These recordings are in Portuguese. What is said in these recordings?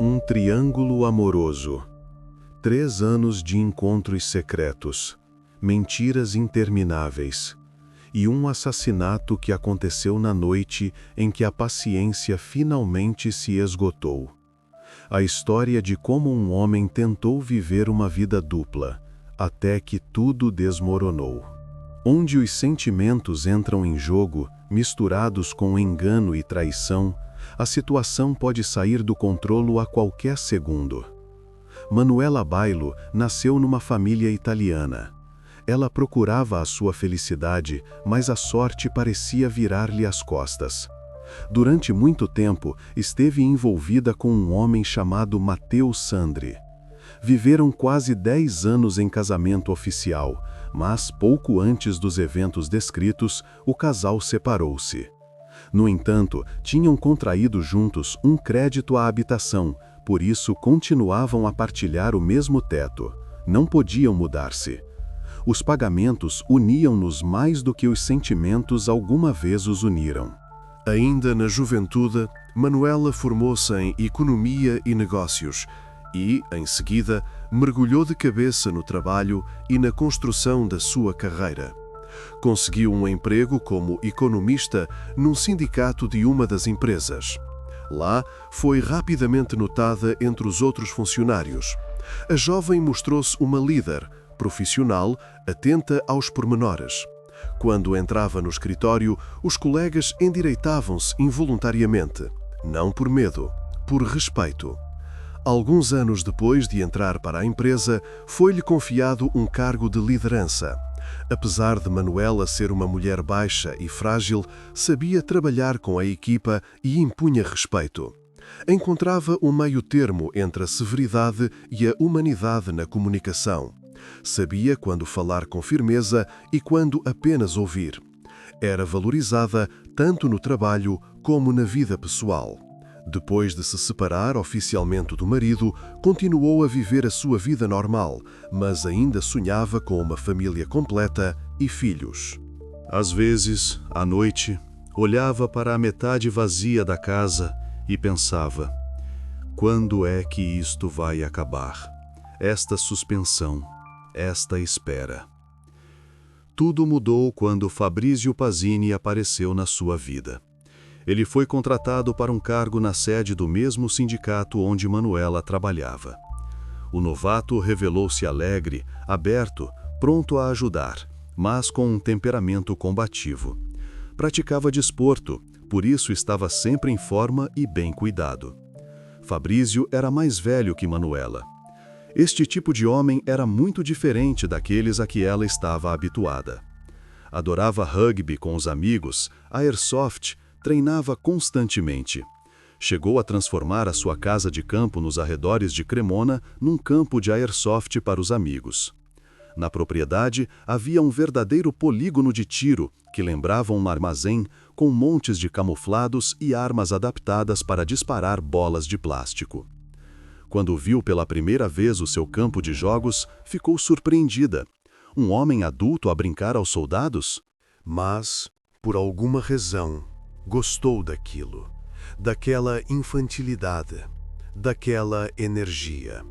Um triângulo amoroso. 3 anos de encontros secretos, mentiras intermináveis e um assassinato que aconteceu na noite em que a paciência finalmente se esgotou. A história de como um homem tentou viver uma vida dupla, até que tudo desmoronou. Onde os sentimentos entram em jogo, misturados com engano e traição, a situação pode sair do controle a qualquer segundo. Manuela Bailo nasceu numa família italiana. Ela procurava a sua felicidade, mas a sorte parecia virar-lhe as costas. Durante muito tempo, esteve envolvida com um homem chamado Matteo Sandri. Viveram quase 10 anos em casamento oficial, mas pouco antes dos eventos descritos, o casal separou-se. No entanto, tinham contraído juntos um crédito à habitação, por isso continuavam a partilhar o mesmo teto. Não podiam mudar-se. Os pagamentos uniam-nos mais do que os sentimentos alguma vez os uniram. Ainda na juventude, Manuela formou-se em Economia e Negócios e, em seguida, mergulhou de cabeça no trabalho e na construção da sua carreira. Conseguiu um emprego como economista num sindicato de uma das empresas. Lá, foi rapidamente notada entre os outros funcionários. A jovem mostrou-se uma líder, profissional, atenta aos pormenores. Quando entrava no escritório, os colegas endireitavam-se involuntariamente, não por medo, por respeito. Alguns anos depois de entrar para a empresa, foi-lhe confiado um cargo de liderança. Apesar de Manuela ser uma mulher baixa e frágil, sabia trabalhar com a equipa e impunha respeito. Encontrava um meio-termo entre a severidade e a humanidade na comunicação. Sabia quando falar com firmeza e quando apenas ouvir. Era valorizada tanto no trabalho como na vida pessoal. Depois de se separar oficialmente do marido, continuou a viver a sua vida normal, mas ainda sonhava com uma família completa e filhos. Às vezes, à noite, olhava para a metade vazia da casa e pensava: quando é que isto vai acabar? Esta suspensão, esta espera. Tudo mudou quando Fabrizio Pasini apareceu na sua vida. Ele foi contratado para um cargo na sede do mesmo sindicato onde Manuela trabalhava. O novato revelou-se alegre, aberto, pronto a ajudar, mas com um temperamento combativo. Praticava desporto, por isso estava sempre em forma e bem cuidado. Fabrizio era mais velho que Manuela. Este tipo de homem era muito diferente daqueles a que ela estava habituada. Adorava rugby com os amigos, airsoft, treinava constantemente. Chegou a transformar a sua casa de campo nos arredores de Cremona num campo de airsoft para os amigos. Na propriedade havia um verdadeiro polígono de tiro que lembrava um armazém com montes de camuflados e armas adaptadas para disparar bolas de plástico. Quando viu pela primeira vez o seu campo de jogos, ficou surpreendida. Um homem adulto a brincar aos soldados? Mas, por alguma razão, gostou daquilo, daquela infantilidade, daquela energia.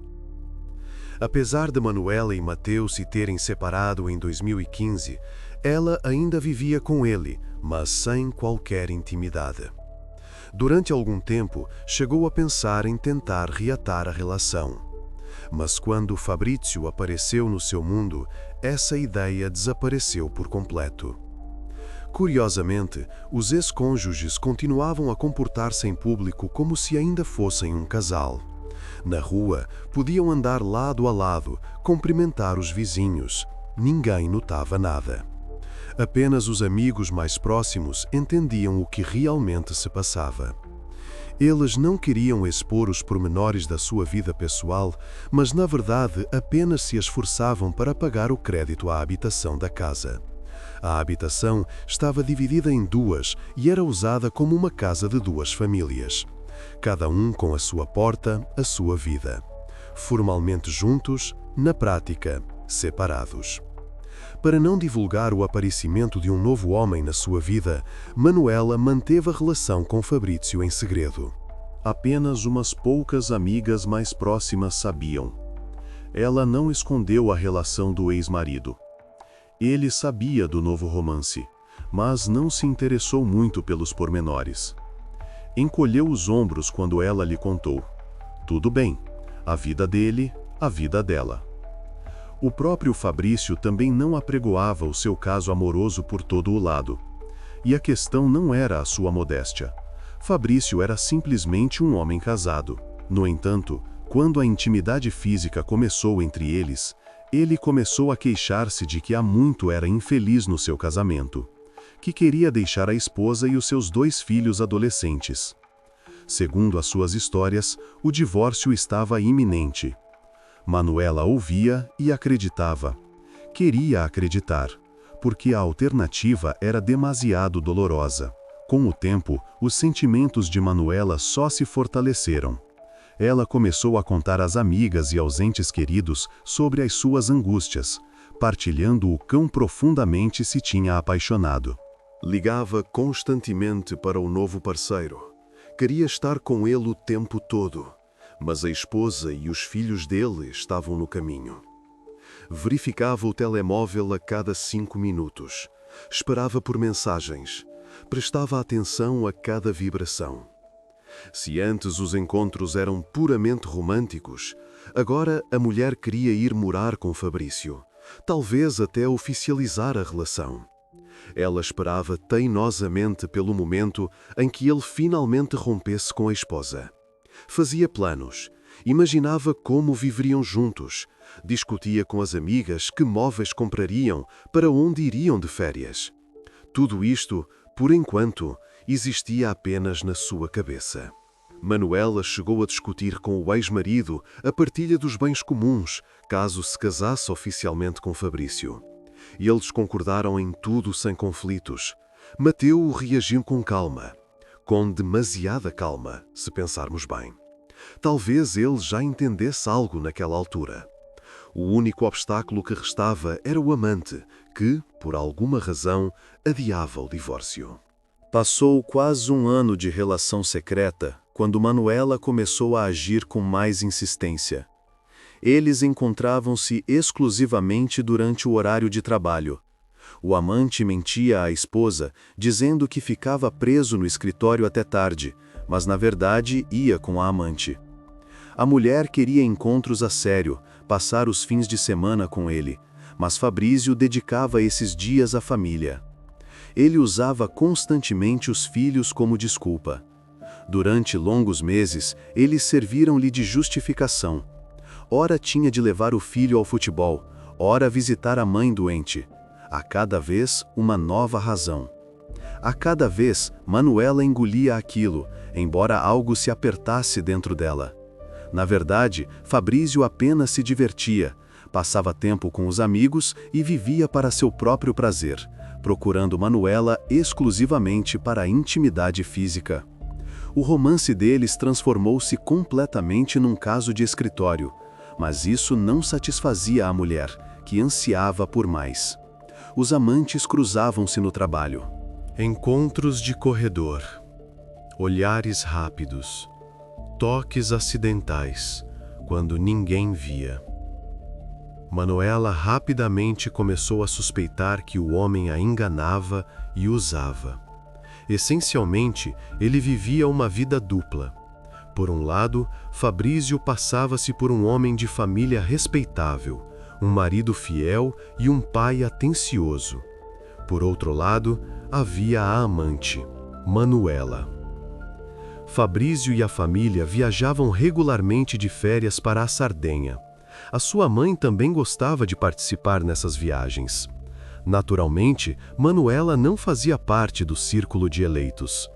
Apesar de Manuela e Matteo se terem separado em 2015, ela ainda vivia com ele, mas sem qualquer intimidade. Durante algum tempo, chegou a pensar em tentar reatar a relação. Mas quando Fabrizio apareceu no seu mundo, essa ideia desapareceu por completo. Curiosamente, os ex-cônjuges continuavam a comportar-se em público como se ainda fossem um casal. Na rua, podiam andar lado a lado, cumprimentar os vizinhos. Ninguém notava nada. Apenas os amigos mais próximos entendiam o que realmente se passava. Eles não queriam expor os pormenores da sua vida pessoal, mas na verdade apenas se esforçavam para pagar o crédito à habitação da casa. A habitação estava dividida em duas e era usada como uma casa de 2 famílias. Cada um com a sua porta, a sua vida. Formalmente juntos, na prática, separados. Para não divulgar o aparecimento de um novo homem na sua vida, Manuela manteve a relação com Fabrizio em segredo. Apenas umas poucas amigas mais próximas sabiam. Ela não escondeu a relação do ex-marido. Ele sabia do novo romance, mas não se interessou muito pelos pormenores. Encolheu os ombros quando ela lhe contou. Tudo bem, a vida dele, a vida dela. O próprio Fabrício também não apregoava o seu caso amoroso por todo o lado. E a questão não era a sua modéstia. Fabrício era simplesmente um homem casado. No entanto, quando a intimidade física começou entre eles, ele começou a queixar-se de que há muito era infeliz no seu casamento, que queria deixar a esposa e os seus 2 filhos adolescentes. Segundo as suas histórias, o divórcio estava iminente. Manuela ouvia e acreditava. Queria acreditar, porque a alternativa era demasiado dolorosa. Com o tempo, os sentimentos de Manuela só se fortaleceram. Ela começou a contar às amigas e aos entes queridos sobre as suas angústias, partilhando o quão profundamente se tinha apaixonado. Ligava constantemente para o novo parceiro. Queria estar com ele o tempo todo, mas a esposa e os filhos dele estavam no caminho. Verificava o telemóvel a cada 5 minutos. Esperava por mensagens. Prestava atenção a cada vibração. Se antes os encontros eram puramente românticos, agora a mulher queria ir morar com Fabrício, talvez até oficializar a relação. Ela esperava teinosamente pelo momento em que ele finalmente rompesse com a esposa. Fazia planos, imaginava como viveriam juntos, discutia com as amigas que móveis comprariam, para onde iriam de férias. Tudo isto, por enquanto, existia apenas na sua cabeça. Manuela chegou a discutir com o ex-marido a partilha dos bens comuns, caso se casasse oficialmente com Fabrício. E eles concordaram em tudo sem conflitos. Mateu reagiu com calma. Com demasiada calma, se pensarmos bem. Talvez ele já entendesse algo naquela altura. O único obstáculo que restava era o amante, que, por alguma razão, adiava o divórcio. Passou quase 1 ano de relação secreta quando Manuela começou a agir com mais insistência. Eles encontravam-se exclusivamente durante o horário de trabalho. O amante mentia à esposa, dizendo que ficava preso no escritório até tarde, mas na verdade ia com a amante. A mulher queria encontros a sério, passar os fins de semana com ele, mas Fabrício dedicava esses dias à família. Ele usava constantemente os filhos como desculpa. Durante longos meses, eles serviram-lhe de justificação. Ora tinha de levar o filho ao futebol, ora visitar a mãe doente. A cada vez, uma nova razão. A cada vez, Manuela engolia aquilo, embora algo se apertasse dentro dela. Na verdade, Fabrício apenas se divertia, passava tempo com os amigos e vivia para seu próprio prazer, procurando Manuela exclusivamente para a intimidade física. O romance deles transformou-se completamente num caso de escritório, mas isso não satisfazia a mulher, que ansiava por mais. Os amantes cruzavam-se no trabalho. Encontros de corredor, olhares rápidos, toques acidentais, quando ninguém via. Manuela rapidamente começou a suspeitar que o homem a enganava e usava. Essencialmente, ele vivia uma vida dupla. Por um lado, Fabrício passava-se por um homem de família respeitável, um marido fiel e um pai atencioso. Por outro lado, havia a amante, Manuela. Fabrício e a família viajavam regularmente de férias para a Sardenha. A sua mãe também gostava de participar nessas viagens. Naturalmente, Manuela não fazia parte do círculo de eleitos.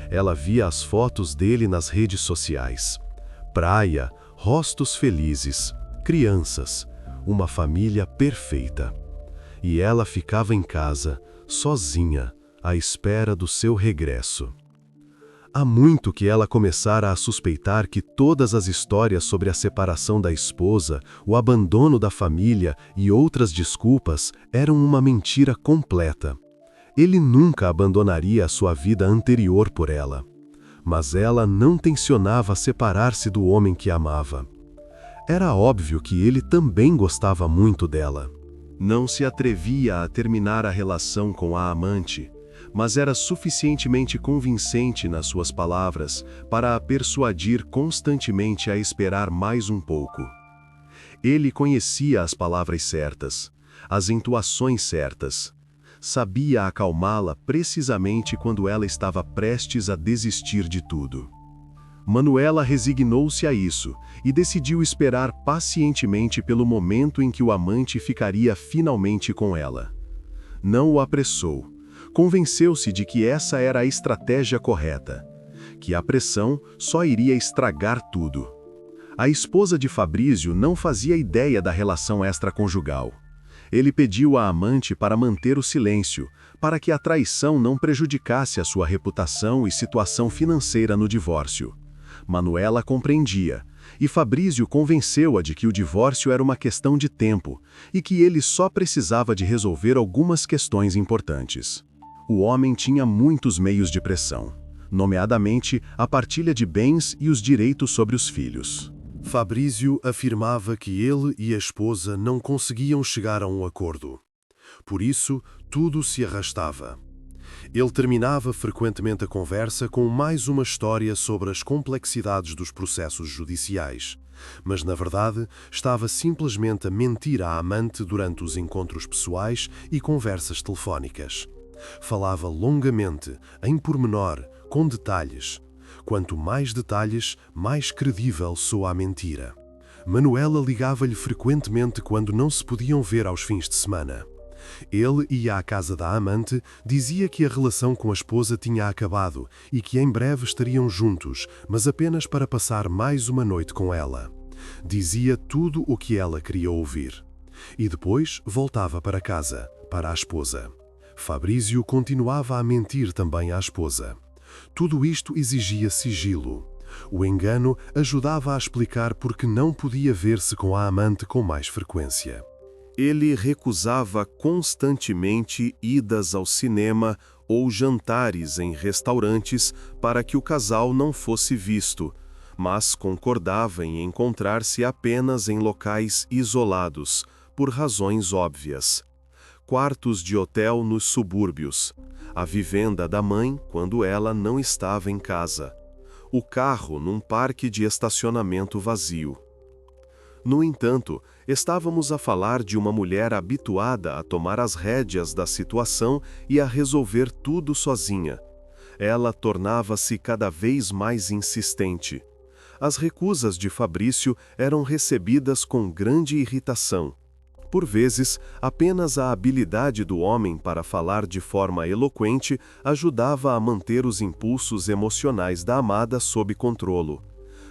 Ela via as fotos dele nas redes sociais. Praia, rostos felizes, crianças, uma família perfeita. E ela ficava em casa, sozinha, à espera do seu regresso. Há muito que ela começara a suspeitar que todas as histórias sobre a separação da esposa, o abandono da família e outras desculpas eram uma mentira completa. Ele nunca abandonaria a sua vida anterior por ela. mas ela não tencionava separar-se do homem que amava. Era óbvio que ele também gostava muito dela. Não se atrevia a terminar a relação com a amante, mas era suficientemente convincente nas suas palavras para a persuadir constantemente a esperar mais um pouco. Ele conhecia as palavras certas, as entoações certas. Sabia acalmá-la precisamente quando ela estava prestes a desistir de tudo. Manuela resignou-se a isso e decidiu esperar pacientemente pelo momento em que o amante ficaria finalmente com ela. Não o apressou. Convenceu-se de que essa era a estratégia correta, que a pressão só iria estragar tudo. A esposa de Fabrício não fazia ideia da relação extraconjugal. Ele pediu à amante para manter o silêncio, para que a traição não prejudicasse a sua reputação e situação financeira no divórcio. Manuela compreendia, e Fabrício convenceu-a de que o divórcio era uma questão de tempo e que ele só precisava de resolver algumas questões importantes. O homem tinha muitos meios de pressão, nomeadamente a partilha de bens e os direitos sobre os filhos. Fabrício afirmava que ele e a esposa não conseguiam chegar a um acordo. Por isso, tudo se arrastava. Ele terminava frequentemente a conversa com mais uma história sobre as complexidades dos processos judiciais, mas na verdade estava simplesmente a mentir à amante durante os encontros pessoais e conversas telefónicas. Falava longamente, em pormenor, com detalhes. Quanto mais detalhes, mais credível soa a mentira. Manuela ligava-lhe frequentemente quando não se podiam ver aos fins de semana. Ele ia à casa da amante, dizia que a relação com a esposa tinha acabado e que em breve estariam juntos, mas apenas para passar mais uma noite com ela. Dizia tudo o que ela queria ouvir. E depois voltava para casa, para a esposa. Fabrício continuava a mentir também à esposa. Tudo isto exigia sigilo. O engano ajudava a explicar por que não podia ver-se com a amante com mais frequência. Ele recusava constantemente idas ao cinema ou jantares em restaurantes para que o casal não fosse visto, mas concordava em encontrar-se apenas em locais isolados, por razões óbvias. Quartos de hotel nos subúrbios, a vivenda da mãe quando ela não estava em casa, o carro num parque de estacionamento vazio. No entanto, estávamos a falar de uma mulher habituada a tomar as rédeas da situação e a resolver tudo sozinha. Ela tornava-se cada vez mais insistente. As recusas de Fabrício eram recebidas com grande irritação. Por vezes, apenas a habilidade do homem para falar de forma eloquente ajudava a manter os impulsos emocionais da amada sob controle.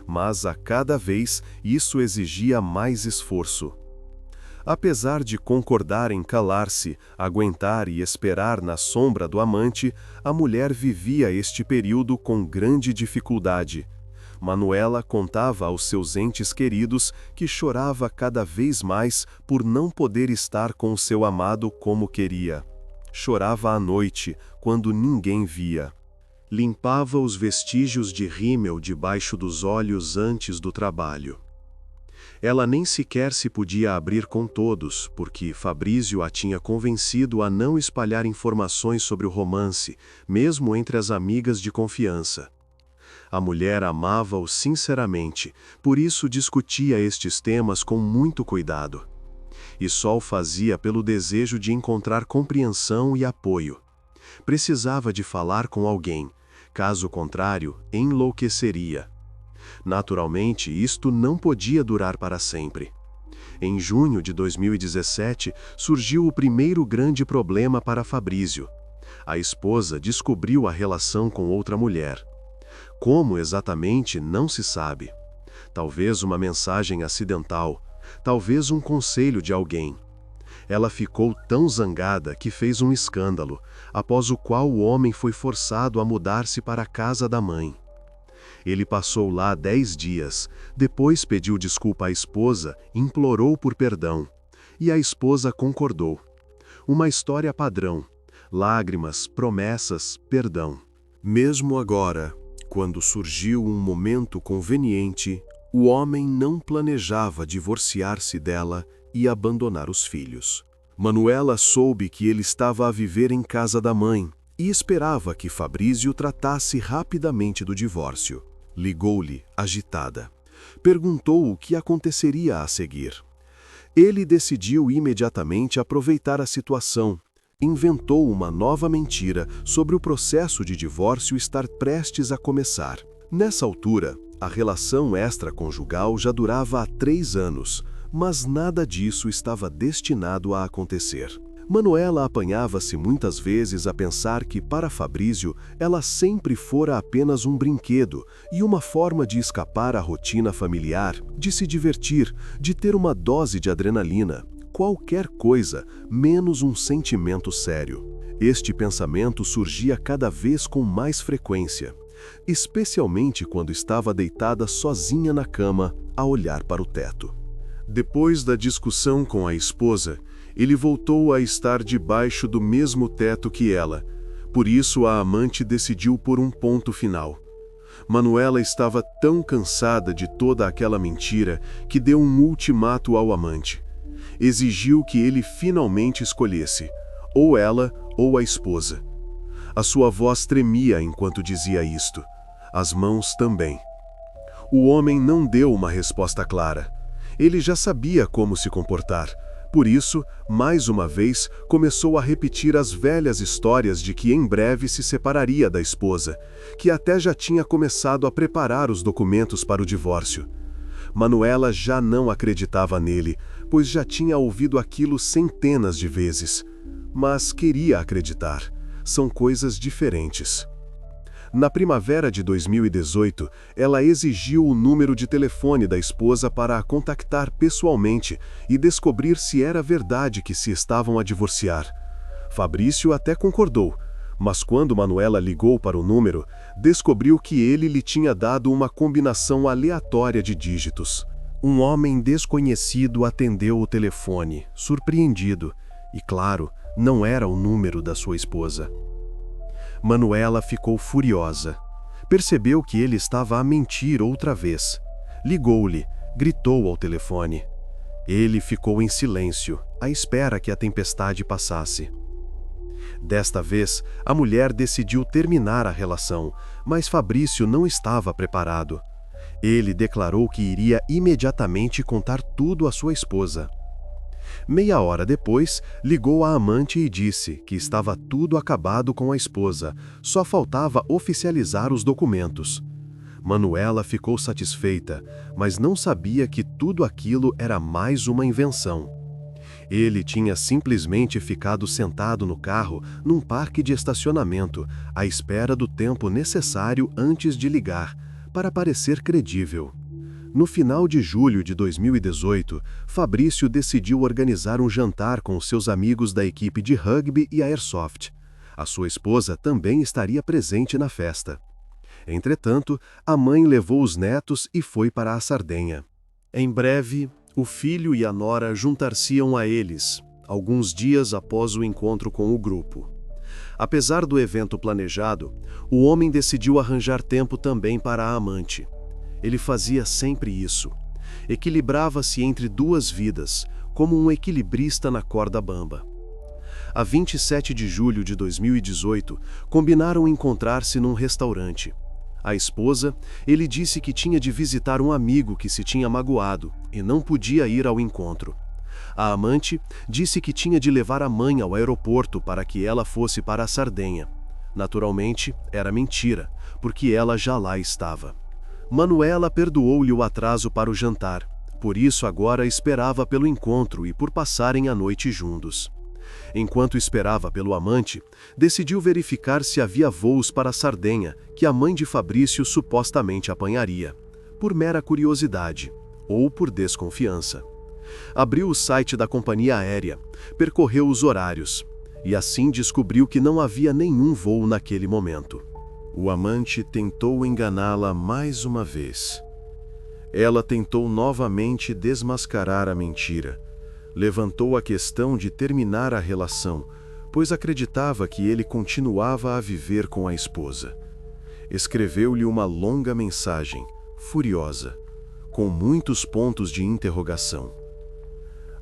Mas a cada vez isso exigia mais esforço. Apesar de concordar em calar-se, aguentar e esperar na sombra do amante, a mulher vivia este período com grande dificuldade. Manuela contava aos seus entes queridos que chorava cada vez mais por não poder estar com o seu amado como queria. Chorava à noite, quando ninguém via. Limpava os vestígios de rímel debaixo dos olhos antes do trabalho. Ela nem sequer se podia abrir com todos, porque Fabrício a tinha convencido a não espalhar informações sobre o romance, mesmo entre as amigas de confiança. A mulher amava-o sinceramente, por isso discutia estes temas com muito cuidado. E só o fazia pelo desejo de encontrar compreensão e apoio. Precisava de falar com alguém, caso contrário, enlouqueceria. Naturalmente, isto não podia durar para sempre. Em junho de 2017, surgiu o primeiro grande problema para Fabrício. A esposa descobriu a relação com outra mulher. Como exatamente, não se sabe. Talvez uma mensagem acidental, talvez um conselho de alguém. Ela ficou tão zangada que fez um escândalo, após o qual o homem foi forçado a mudar-se para a casa da mãe. Ele passou lá 10 dias, depois pediu desculpa à esposa, implorou por perdão. E a esposa concordou. Uma história padrão. Lágrimas, promessas, perdão. Mesmo agora, Quando surgiu um momento conveniente, o homem não planejava divorciar-se dela e abandonar os filhos. Manuela soube que ele estava a viver em casa da mãe e esperava que Fabrício tratasse rapidamente do divórcio. Ligou-lhe, agitada. Perguntou o que aconteceria a seguir. Ele decidiu imediatamente aproveitar a situação. Inventou uma nova mentira sobre o processo de divórcio estar prestes a começar. Nessa altura, a relação extraconjugal já durava há 3 anos, mas nada disso estava destinado a acontecer. Manuela apanhava-se muitas vezes a pensar que, para Fabrício, ela sempre fora apenas um brinquedo e uma forma de escapar à rotina familiar, de se divertir, de ter uma dose de adrenalina, qualquer coisa, menos um sentimento sério. Este pensamento surgia cada vez com mais frequência, especialmente quando estava deitada sozinha na cama, a olhar para o teto. Depois da discussão com a esposa, ele voltou a estar debaixo do mesmo teto que ela. Por isso, a amante decidiu pôr um ponto final. Manuela estava tão cansada de toda aquela mentira que deu um ultimato ao amante. Exigiu que ele finalmente escolhesse, ou ela ou a esposa. A sua voz tremia enquanto dizia isto. As mãos também. O homem não deu uma resposta clara. Ele já sabia como se comportar. Por isso, mais uma vez, começou a repetir as velhas histórias de que em breve se separaria da esposa, que até já tinha começado a preparar os documentos para o divórcio. Manuela já não acreditava nele, pois já tinha ouvido aquilo centenas de vezes. Mas queria acreditar. São coisas diferentes. Na primavera de 2018, ela exigiu o número de telefone da esposa para a contactar pessoalmente e descobrir se era verdade que se estavam a divorciar. Fabrício até concordou, mas quando Manuela ligou para o número, descobriu que ele lhe tinha dado uma combinação aleatória de dígitos. Um homem desconhecido atendeu o telefone, surpreendido, e claro, não era o número da sua esposa. Manuela ficou furiosa. Percebeu que ele estava a mentir outra vez. Ligou-lhe, gritou ao telefone. Ele ficou em silêncio, à espera que a tempestade passasse. Desta vez, a mulher decidiu terminar a relação, mas Fabrício não estava preparado. Ele declarou que iria imediatamente contar tudo à sua esposa. Meia hora depois, ligou à amante e disse que estava tudo acabado com a esposa, só faltava oficializar os documentos. Manuela ficou satisfeita, mas não sabia que tudo aquilo era mais uma invenção. Ele tinha simplesmente ficado sentado no carro, num parque de estacionamento, à espera do tempo necessário antes de ligar, para parecer credível. No final de julho de 2018, Fabrício decidiu organizar um jantar com seus amigos da equipe de rugby e airsoft. A sua esposa também estaria presente na festa. Entretanto, a mãe levou os netos e foi para a Sardenha. Em breve, o filho e a nora juntar-se-iam a eles, alguns dias após o encontro com o grupo. Apesar do evento planejado, o homem decidiu arranjar tempo também para a amante. Ele fazia sempre isso. Equilibrava-se entre duas vidas, como um equilibrista na corda bamba. A 27 de julho de 2018, combinaram encontrar-se num restaurante. À esposa, ele disse que tinha de visitar um amigo que se tinha magoado e não podia ir ao encontro. A amante disse que tinha de levar a mãe ao aeroporto para que ela fosse para a Sardenha. Naturalmente, era mentira, porque ela já lá estava. Manuela perdoou-lhe o atraso para o jantar, por isso agora esperava pelo encontro e por passarem a noite juntos. Enquanto esperava pelo amante, decidiu verificar se havia voos para a Sardenha, que a mãe de Fabrício supostamente apanharia, por mera curiosidade, ou por desconfiança. Abriu o site da companhia aérea, percorreu os horários, e assim descobriu que não havia nenhum voo naquele momento. O amante tentou enganá-la mais uma vez. Ela tentou novamente desmascarar a mentira. Levantou a questão de terminar a relação, pois acreditava que ele continuava a viver com a esposa. Escreveu-lhe uma longa mensagem, furiosa, com muitos pontos de interrogação.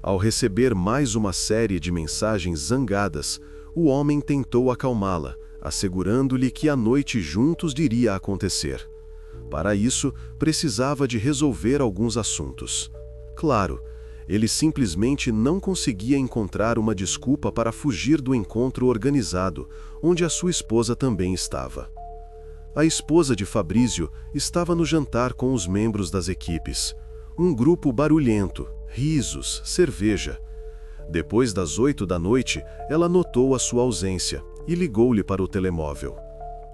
Ao receber mais uma série de mensagens zangadas, o homem tentou acalmá-la, assegurando-lhe que a noite juntos iria acontecer. Para isso, precisava de resolver alguns assuntos. Claro, ele simplesmente não conseguia encontrar uma desculpa para fugir do encontro organizado, onde a sua esposa também estava. A esposa de Fabrício estava no jantar com os membros das equipes. Um grupo barulhento, risos, cerveja. Depois das 8 da noite, ela notou a sua ausência e ligou-lhe para o telemóvel.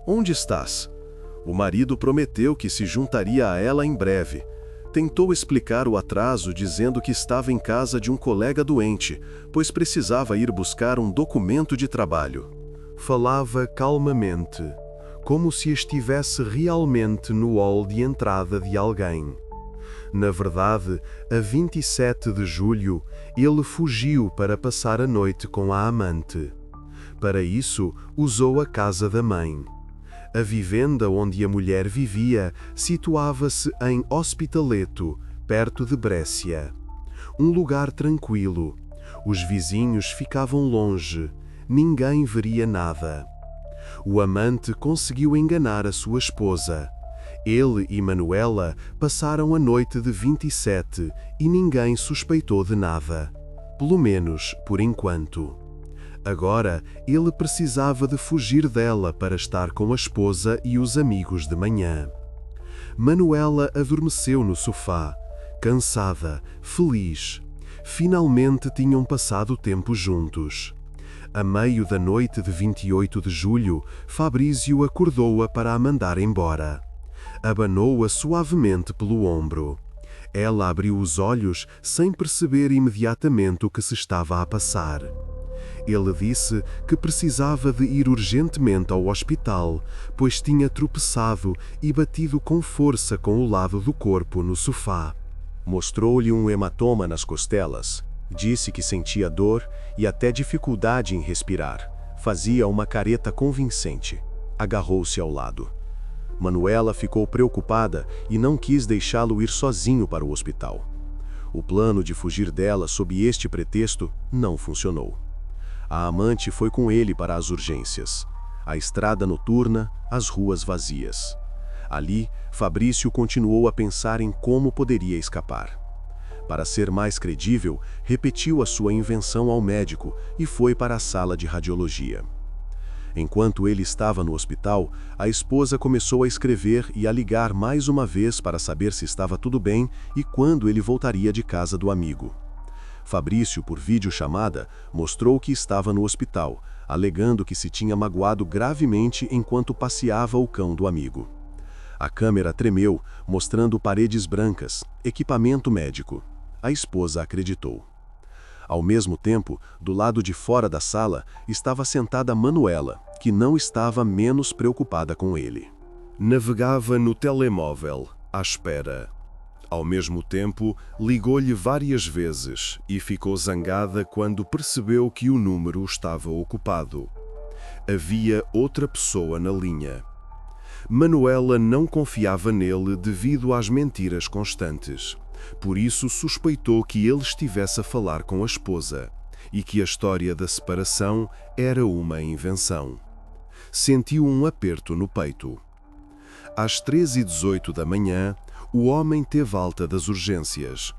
"Onde estás?" O marido prometeu que se juntaria a ela em breve. Tentou explicar o atraso dizendo que estava em casa de um colega doente, pois precisava ir buscar um documento de trabalho. Falava calmamente, como se estivesse realmente no hall de entrada de alguém. Na verdade, a 27 de julho, ele fugiu para passar a noite com a amante. Para isso, usou a casa da mãe. A vivenda onde a mulher vivia situava-se em Hospitaletto, perto de Brescia. Um lugar tranquilo. Os vizinhos ficavam longe. Ninguém veria nada. O amante conseguiu enganar a sua esposa. Ele e Manuela passaram a noite de 27 e ninguém suspeitou de nada. Pelo menos, por enquanto. Agora, ele precisava de fugir dela para estar com a esposa e os amigos de manhã. Manuela adormeceu no sofá, cansada, feliz. Finalmente tinham passado tempo juntos. A meio da noite de 28 de julho, Fabrício acordou-a para a mandar embora. Abanou-a suavemente pelo ombro. Ela abriu os olhos sem perceber imediatamente o que se estava a passar. Ele disse que precisava de ir urgentemente ao hospital, pois tinha tropeçado e batido com força com o lado do corpo no sofá. Mostrou-lhe um hematoma nas costelas. Disse que sentia dor e até dificuldade em respirar. Fazia uma careta convincente. Agarrou-se ao lado. Manuela ficou preocupada e não quis deixá-lo ir sozinho para o hospital. O plano de fugir dela sob este pretexto não funcionou. A amante foi com ele para as urgências. A estrada noturna, as ruas vazias. Ali, Fabrício continuou a pensar em como poderia escapar. Para ser mais credível, repetiu a sua invenção ao médico e foi para a sala de radiologia. Enquanto ele estava no hospital, a esposa começou a escrever e a ligar mais uma vez para saber se estava tudo bem e quando ele voltaria de casa do amigo. Fabrício, por videochamada, mostrou que estava no hospital, alegando que se tinha magoado gravemente enquanto passeava o cão do amigo. A câmera tremeu, mostrando paredes brancas, equipamento médico. A esposa acreditou. Ao mesmo tempo, do lado de fora da sala, estava sentada Manuela, que não estava menos preocupada com ele. Navegava no telemóvel, à espera. Ao mesmo tempo, ligou-lhe várias vezes e ficou zangada quando percebeu que o número estava ocupado. Havia outra pessoa na linha. Manuela não confiava nele devido às mentiras constantes. Por isso suspeitou que ele estivesse a falar com a esposa e que a história da separação era uma invenção. Sentiu um aperto no peito. Às 3h18 da manhã, o homem teve alta das urgências.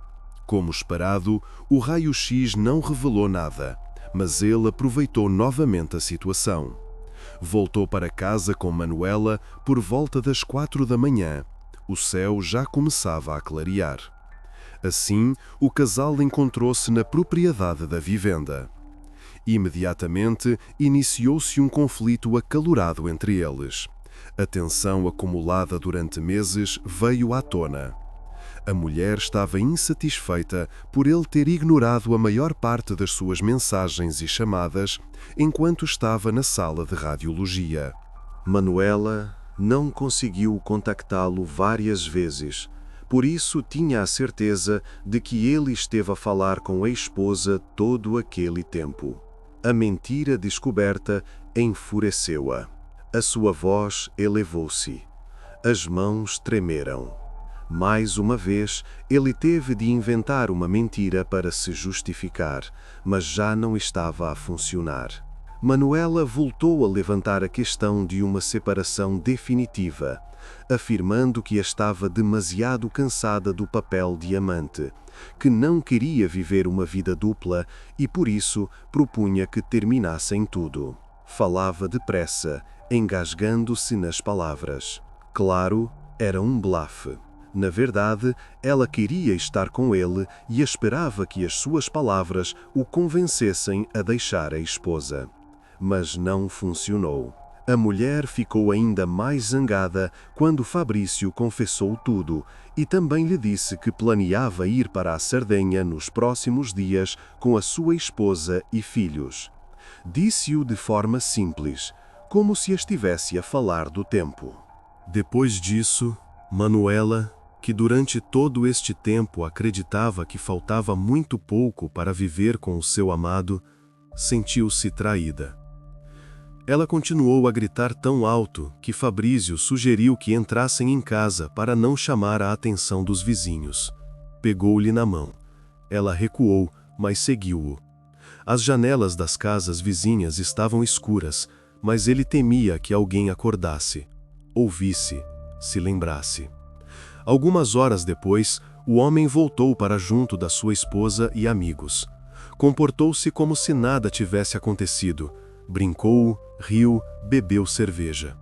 Como esperado, o raio-x não revelou nada, mas ele aproveitou novamente a situação. Voltou para casa com Manuela por volta das 4 da manhã. O céu já começava a clarear. Assim, o casal encontrou-se na propriedade da vivenda. Imediatamente, iniciou-se um conflito acalorado entre eles. A tensão acumulada durante meses veio à tona. A mulher estava insatisfeita por ele ter ignorado a maior parte das suas mensagens e chamadas enquanto estava na sala de radiologia. Manuela não conseguiu contactá-lo várias vezes. Por isso tinha a certeza de que ele esteve a falar com a esposa todo aquele tempo. A mentira descoberta enfureceu-a. A sua voz elevou-se. As mãos tremeram. Mais uma vez, ele teve de inventar uma mentira para se justificar, mas já não estava a funcionar. Manuela voltou a levantar a questão de uma separação definitiva, afirmando que estava demasiado cansada do papel de amante, que não queria viver uma vida dupla e por isso propunha que terminassem tudo. Falava depressa, engasgando-se nas palavras. Claro, era um bluff. Na verdade, ela queria estar com ele e esperava que as suas palavras o convencessem a deixar a esposa. Mas não funcionou. A mulher ficou ainda mais zangada quando Fabrício confessou tudo e também lhe disse que planeava ir para a Sardenha nos próximos dias com a sua esposa e filhos. Disse-o de forma simples, como se estivesse a falar do tempo. Depois disso, Manuela, que durante todo este tempo acreditava que faltava muito pouco para viver com o seu amado, sentiu-se traída. Ela continuou a gritar tão alto que Fabrício sugeriu que entrassem em casa para não chamar a atenção dos vizinhos. Pegou-lhe na mão. Ela recuou, mas seguiu-o. As janelas das casas vizinhas estavam escuras, mas ele temia que alguém acordasse, ouvisse, se lembrasse. Algumas horas depois, o homem voltou para junto da sua esposa e amigos. Comportou-se como se nada tivesse acontecido. Brincou, riu, bebeu cerveja.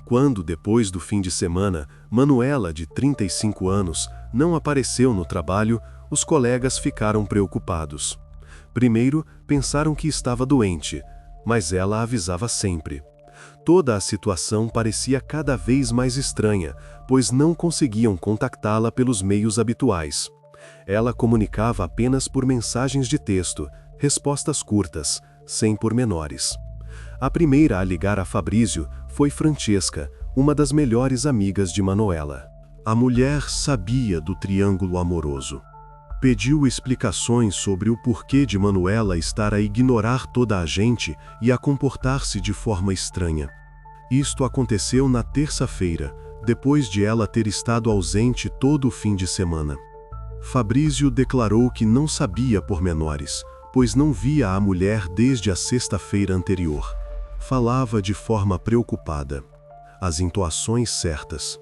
Quando, depois do fim de semana, Manuela, de 35 anos, não apareceu no trabalho, os colegas ficaram preocupados. Primeiro, pensaram que estava doente, mas ela avisava sempre. Toda a situação parecia cada vez mais estranha, pois não conseguiam contactá-la pelos meios habituais. Ela comunicava apenas por mensagens de texto, respostas curtas, sem pormenores. A primeira a ligar a Fabrício foi Francesca, uma das melhores amigas de Manuela. A mulher sabia do triângulo amoroso. Pediu explicações sobre o porquê de Manuela estar a ignorar toda a gente e a comportar-se de forma estranha. Isto aconteceu na terça-feira, depois de ela ter estado ausente todo o fim de semana. Fabrício declarou que não sabia pormenores, pois não via a mulher desde a sexta-feira anterior. Falava de forma preocupada, as entoações certas.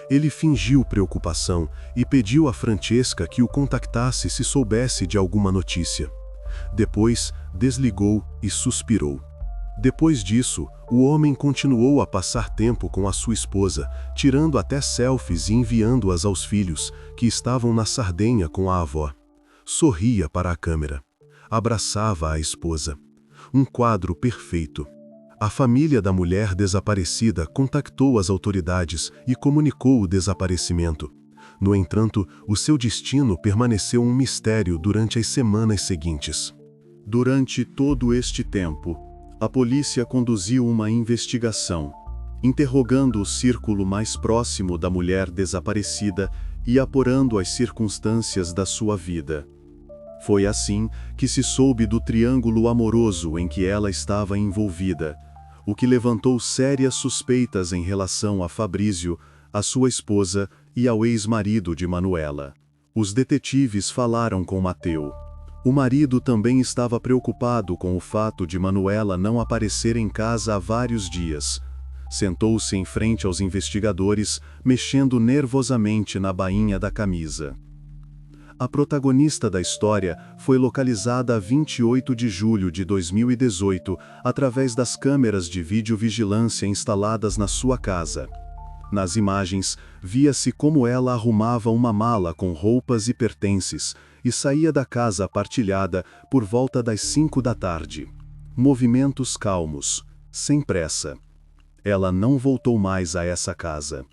Ele fingiu preocupação e pediu a Francesca que o contactasse se soubesse de alguma notícia. Depois, desligou e suspirou. Depois disso, o homem continuou a passar tempo com a sua esposa, tirando até selfies e enviando-as aos filhos, que estavam na Sardenha com a avó. Sorria para a câmera. Abraçava a esposa. Um quadro perfeito. A família da mulher desaparecida contactou as autoridades e comunicou o desaparecimento. No entanto, o seu destino permaneceu um mistério durante as semanas seguintes. Durante todo este tempo, a polícia conduziu uma investigação, interrogando o círculo mais próximo da mulher desaparecida e apurando as circunstâncias da sua vida. Foi assim que se soube do triângulo amoroso em que ela estava envolvida, o que levantou sérias suspeitas em relação a Fabrício, a sua esposa e ao ex-marido de Manuela. Os detetives falaram com Mateu. O marido também estava preocupado com o fato de Manuela não aparecer em casa há vários dias. Sentou-se em frente aos investigadores, mexendo nervosamente na bainha da camisa. A protagonista da história foi localizada a 28 de julho de 2018 através das câmeras de videovigilância instaladas na sua casa. Nas imagens, via-se como ela arrumava uma mala com roupas e pertences e saía da casa partilhada por volta das 5 da tarde. Movimentos calmos, sem pressa. Ela não voltou mais a essa casa.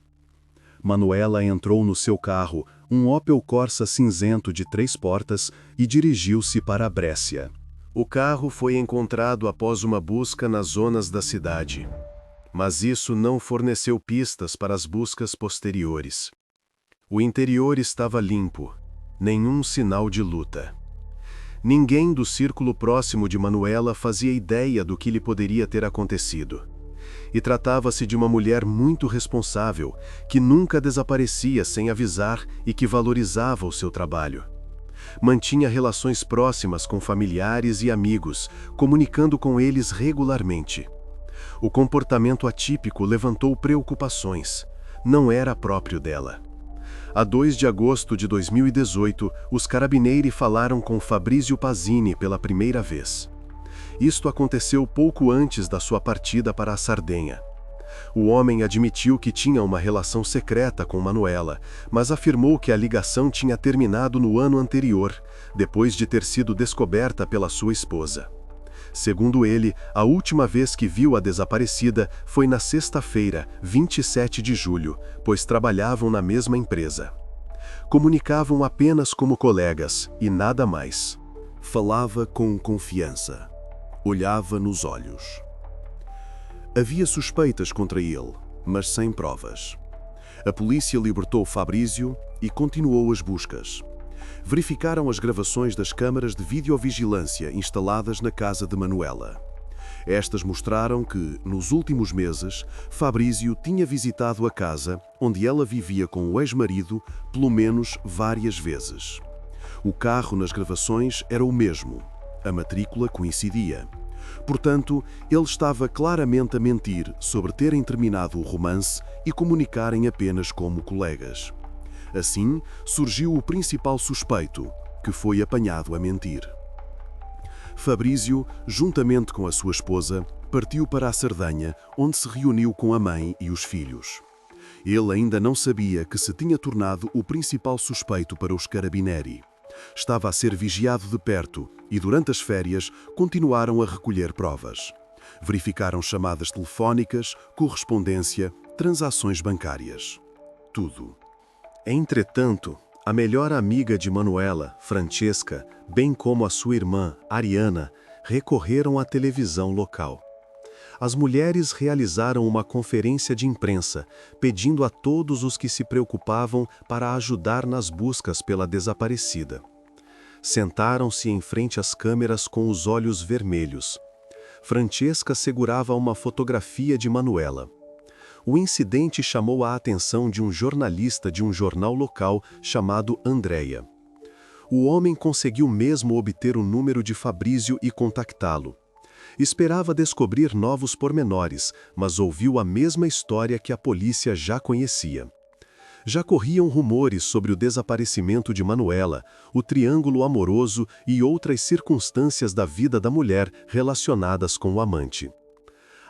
Manuela entrou no seu carro, um Opel Corsa cinzento de 3 portas, e dirigiu-se para a Brescia. O carro foi encontrado após uma busca nas zonas da cidade. Mas isso não forneceu pistas para as buscas posteriores. O interior estava limpo, nenhum sinal de luta. Ninguém do círculo próximo de Manuela fazia ideia do que lhe poderia ter acontecido. E tratava-se de uma mulher muito responsável, que nunca desaparecia sem avisar e que valorizava o seu trabalho. Mantinha relações próximas com familiares e amigos, comunicando com eles regularmente. O comportamento atípico levantou preocupações. Não era próprio dela. A 2 de agosto de 2018, os carabinieri falaram com Fabrizio Pasini pela primeira vez. Isto aconteceu pouco antes da sua partida para a Sardenha. O homem admitiu que tinha uma relação secreta com Manuela, mas afirmou que a ligação tinha terminado no ano anterior, depois de ter sido descoberta pela sua esposa. Segundo ele, a última vez que viu a desaparecida foi na sexta-feira, 27 de julho, pois trabalhavam na mesma empresa. Comunicavam apenas como colegas e nada mais. Falava com confiança. Olhava nos olhos. Havia suspeitas contra ele, mas sem provas. A polícia libertou Fabrizio e continuou as buscas. Verificaram as gravações das câmaras de videovigilância instaladas na casa de Manuela. Estas mostraram que, nos últimos meses, Fabrizio tinha visitado a casa onde ela vivia com o ex-marido pelo menos várias vezes. O carro nas gravações era o mesmo. A matrícula coincidia. Portanto, ele estava claramente a mentir sobre terem terminado o romance e comunicarem apenas como colegas. Assim, surgiu o principal suspeito, que foi apanhado a mentir. Fabrizio, juntamente com a sua esposa, partiu para a Sardenha, onde se reuniu com a mãe e os filhos. Ele ainda não sabia que se tinha tornado o principal suspeito para os carabinieri. Estava a ser vigiado de perto e, durante as férias, continuaram a recolher provas. Verificaram chamadas telefónicas, correspondência, transações bancárias. Tudo. Entretanto, a melhor amiga de Manuela, Francesca, bem como a sua irmã, Ariana, recorreram à televisão local. As mulheres realizaram uma conferência de imprensa, pedindo a todos os que se preocupavam para ajudar nas buscas pela desaparecida. Sentaram-se em frente às câmeras com os olhos vermelhos. Francesca segurava uma fotografia de Manuela. O incidente chamou a atenção de um jornalista de um jornal local chamado Andrea. O homem conseguiu mesmo obter o número de Fabrizio e contactá-lo. Esperava descobrir novos pormenores, mas ouviu a mesma história que a polícia já conhecia. Já corriam rumores sobre o desaparecimento de Manuela, o triângulo amoroso e outras circunstâncias da vida da mulher relacionadas com o amante.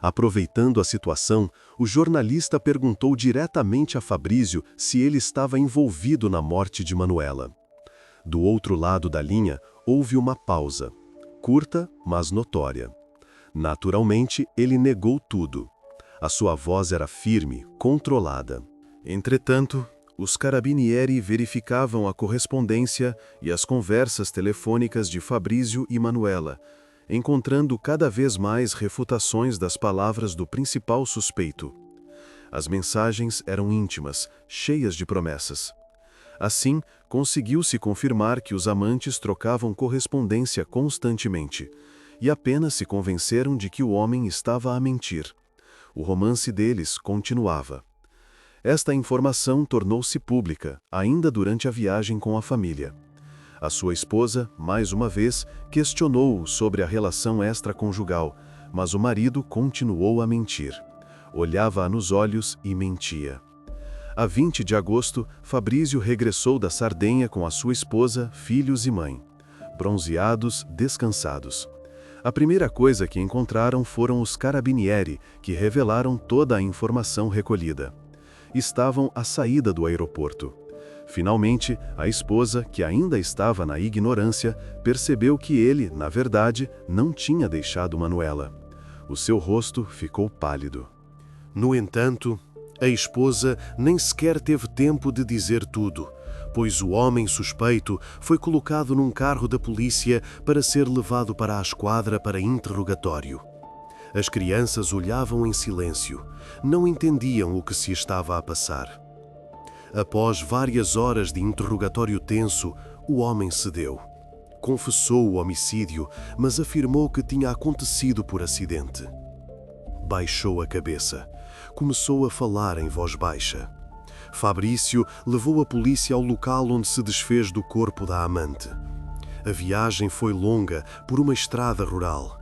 Aproveitando a situação, o jornalista perguntou diretamente a Fabrizio se ele estava envolvido na morte de Manuela. Do outro lado da linha, houve uma pausa, curta, mas notória. Naturalmente, ele negou tudo. A sua voz era firme, controlada. Entretanto, os carabinieri verificavam a correspondência e as conversas telefônicas de Fabrizio e Manuela, encontrando cada vez mais refutações das palavras do principal suspeito. As mensagens eram íntimas, cheias de promessas. Assim, conseguiu-se confirmar que os amantes trocavam correspondência constantemente, e apenas se convenceram de que o homem estava a mentir. O romance deles continuava. Esta informação tornou-se pública, ainda durante a viagem com a família. A sua esposa, mais uma vez, questionou-o sobre a relação extraconjugal, mas o marido continuou a mentir. Olhava-a nos olhos e mentia. A 20 de agosto, Fabrizio regressou da Sardenha com a sua esposa, filhos e mãe. Bronzeados, descansados. A primeira coisa que encontraram foram os carabinieri, que revelaram toda a informação recolhida. Estavam à saída do aeroporto. Finalmente, a esposa, que ainda estava na ignorância, percebeu que ele, na verdade, não tinha deixado Manuela. O seu rosto ficou pálido. No entanto, a esposa nem sequer teve tempo de dizer tudo, pois o homem suspeito foi colocado num carro da polícia para ser levado para a esquadra para interrogatório. As crianças olhavam em silêncio, não entendiam o que se estava a passar. Após várias horas de interrogatório tenso, o homem cedeu. Confessou o homicídio, mas afirmou que tinha acontecido por acidente. baixou a cabeça. Começou a falar em voz baixa. Fabrício levou a polícia ao local onde se desfez do corpo da amante. A viagem foi longa por uma estrada rural.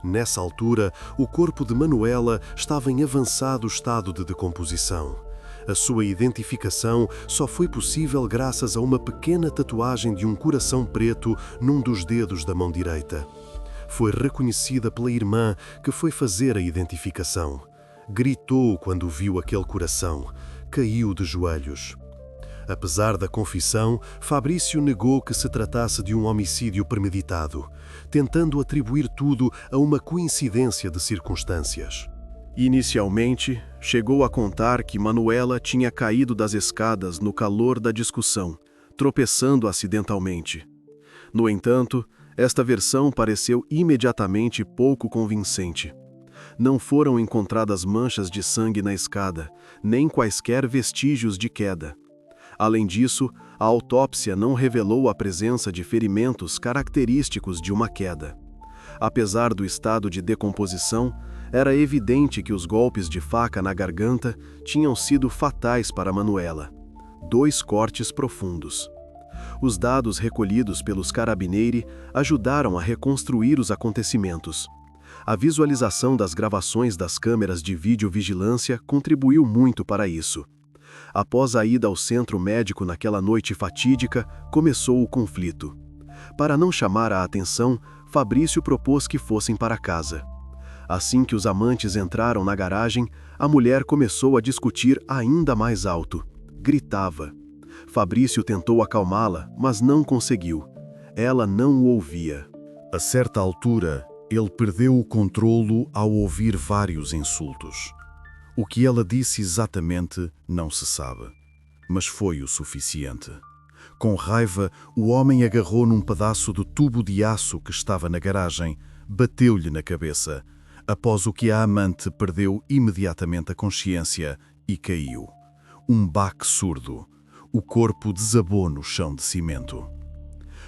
Nessa altura, o corpo de Manuela estava em avançado estado de decomposição. A sua identificação só foi possível graças a uma pequena tatuagem de um coração preto num dos dedos da mão direita. Foi reconhecida pela irmã, que foi fazer a identificação. Gritou quando viu aquele coração. Caiu de joelhos. Apesar da confissão, Fabrício negou que se tratasse de um homicídio premeditado, tentando atribuir tudo a uma coincidência de circunstâncias. Inicialmente, chegou a contar que Manuela tinha caído das escadas no calor da discussão, tropeçando acidentalmente. No entanto, esta versão pareceu imediatamente pouco convincente. Não foram encontradas manchas de sangue na escada, nem quaisquer vestígios de queda. Além disso, a autópsia não revelou a presença de ferimentos característicos de uma queda. Apesar do estado de decomposição, era evidente que os golpes de faca na garganta tinham sido fatais para Manuela. 2 cortes profundos. Os dados recolhidos pelos carabinieri ajudaram a reconstruir os acontecimentos. A visualização das gravações das câmeras de videovigilância contribuiu muito para isso. Após a ida ao centro médico naquela noite fatídica, começou o conflito. Para não chamar a atenção, Fabrício propôs que fossem para casa. Assim que os amantes entraram na garagem, a mulher começou a discutir ainda mais alto. Gritava. Fabrício tentou acalmá-la, mas não conseguiu. Ela não o ouvia. A certa altura, ele perdeu o controlo ao ouvir vários insultos. O que ela disse exatamente não se sabe, mas foi o suficiente. Com raiva, o homem agarrou num pedaço do tubo de aço que estava na garagem, bateu-lhe na cabeça, após o que a amante perdeu imediatamente a consciência e caiu. Um baque surdo. O corpo desabou no chão de cimento.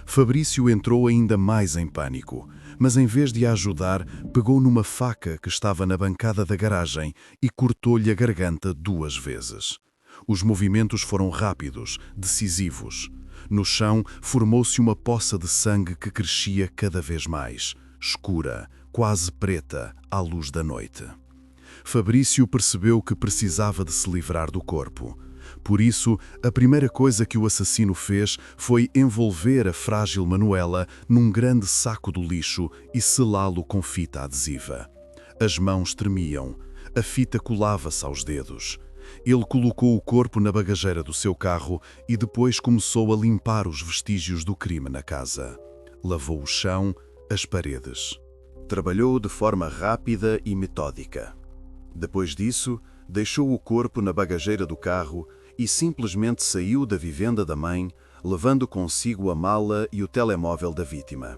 Fabrício entrou ainda mais em pânico, mas em vez de a ajudar, pegou numa faca que estava na bancada da garagem e cortou-lhe a garganta 2 vezes. Os movimentos foram rápidos, decisivos. No chão formou-se uma poça de sangue que crescia cada vez mais, escura, quase preta, à luz da noite. Fabrício percebeu que precisava de se livrar do corpo. Por isso, a primeira coisa que o assassino fez foi envolver a frágil Manuela num grande saco do lixo e selá-lo com fita adesiva. As mãos tremiam, a fita colava-se aos dedos. Ele colocou o corpo na bagageira do seu carro e depois começou a limpar os vestígios do crime na casa. Lavou o chão, as paredes. Trabalhou de forma rápida e metódica. Depois disso, deixou o corpo na bagageira do carro e simplesmente saiu da vivenda da mãe, levando consigo a mala e o telemóvel da vítima.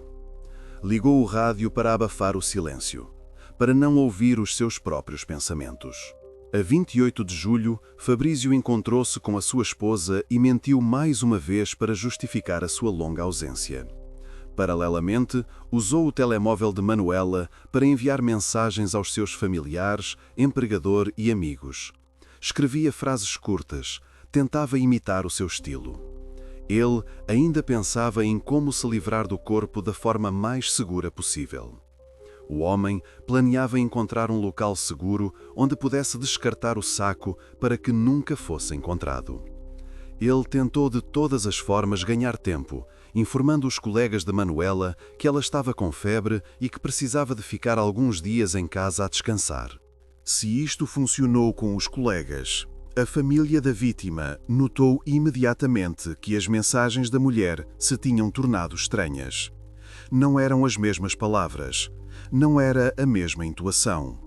Ligou o rádio para abafar o silêncio, para não ouvir os seus próprios pensamentos. A 28 de julho, Fabrício encontrou-se com a sua esposa e mentiu mais uma vez para justificar a sua longa ausência. Paralelamente, usou o telemóvel de Manuela para enviar mensagens aos seus familiares, empregador e amigos. Escrevia frases curtas, tentava imitar o seu estilo. Ele ainda pensava em como se livrar do corpo da forma mais segura possível. O homem planeava encontrar um local seguro onde pudesse descartar o saco para que nunca fosse encontrado. Ele tentou de todas as formas ganhar tempo, informando os colegas de Manuela que ela estava com febre e que precisava de ficar alguns dias em casa a descansar. Se isto funcionou com os colegas, a família da vítima notou imediatamente que as mensagens da mulher se tinham tornado estranhas. Não eram as mesmas palavras, não era a mesma entoação.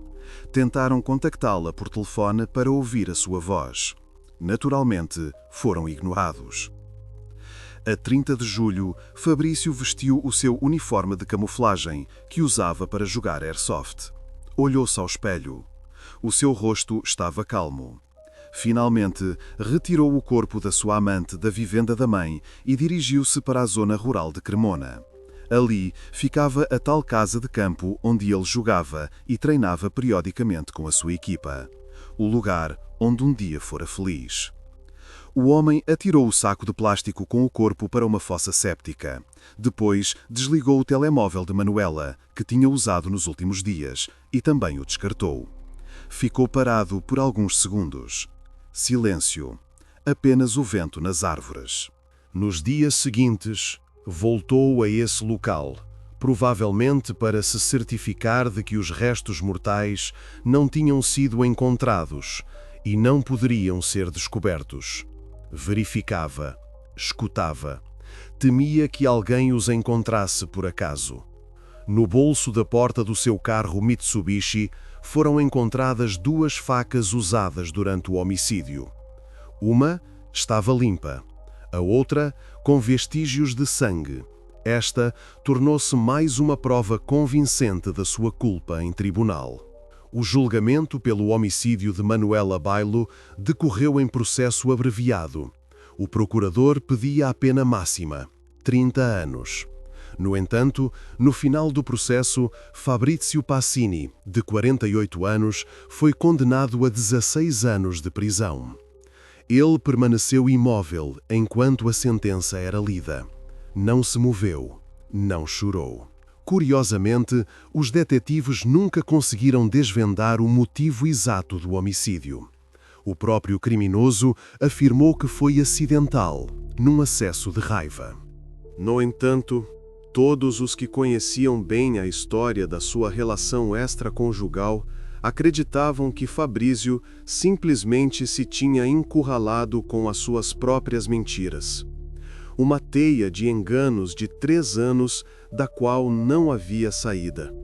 Tentaram contactá-la por telefone para ouvir a sua voz. Naturalmente, foram ignorados. A 30 de julho, Fabrício vestiu o seu uniforme de camuflagem, que usava para jogar airsoft. Olhou-se ao espelho. O seu rosto estava calmo. Finalmente, retirou o corpo da sua amante da vivenda da mãe e dirigiu-se para a zona rural de Cremona. Ali ficava a tal casa de campo onde ele jogava e treinava periodicamente com a sua equipa. O lugar onde um dia fora feliz. O homem atirou o saco de plástico com o corpo para uma fossa séptica. Depois, desligou o telemóvel de Manuela, que tinha usado nos últimos dias, e também o descartou. Ficou parado por alguns segundos. Silêncio. Apenas o vento nas árvores. Nos dias seguintes, voltou a esse local, provavelmente para se certificar de que os restos mortais não tinham sido encontrados e não poderiam ser descobertos. Verificava, escutava, temia que alguém os encontrasse por acaso. No bolso da porta do seu carro Mitsubishi foram encontradas 2 facas usadas durante o homicídio. Uma estava limpa, a outra com vestígios de sangue. Esta tornou-se mais uma prova convincente da sua culpa em tribunal. O julgamento pelo homicídio de Manuela Bailo decorreu em processo abreviado. O procurador pedia a pena máxima, 30 anos. No entanto, no final do processo, Fabrizio Passini, de 48 anos, foi condenado a 16 anos de prisão. Ele permaneceu imóvel enquanto a sentença era lida. Não se moveu, não chorou. Curiosamente, os detetives nunca conseguiram desvendar o motivo exato do homicídio. O próprio criminoso afirmou que foi acidental, num acesso de raiva. No entanto, todos os que conheciam bem a história da sua relação extraconjugal acreditavam que Fabrício simplesmente se tinha encurralado com as suas próprias mentiras. Uma teia de enganos de 3 anos da qual não havia saída.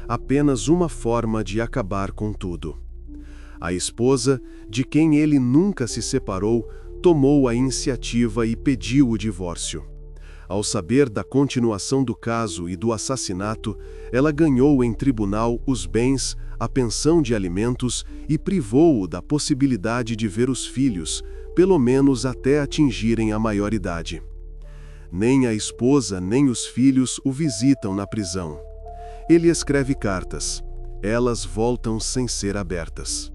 Apenas uma forma de acabar com tudo. A esposa, de quem ele nunca se separou, tomou a iniciativa e pediu o divórcio. Ao saber da continuação do caso e do assassinato, ela ganhou em tribunal os bens, a pensão de alimentos e privou-o da possibilidade de ver os filhos, pelo menos até atingirem a maioridade. Nem a esposa nem os filhos o visitam na prisão. Ele escreve cartas. Elas voltam sem ser abertas.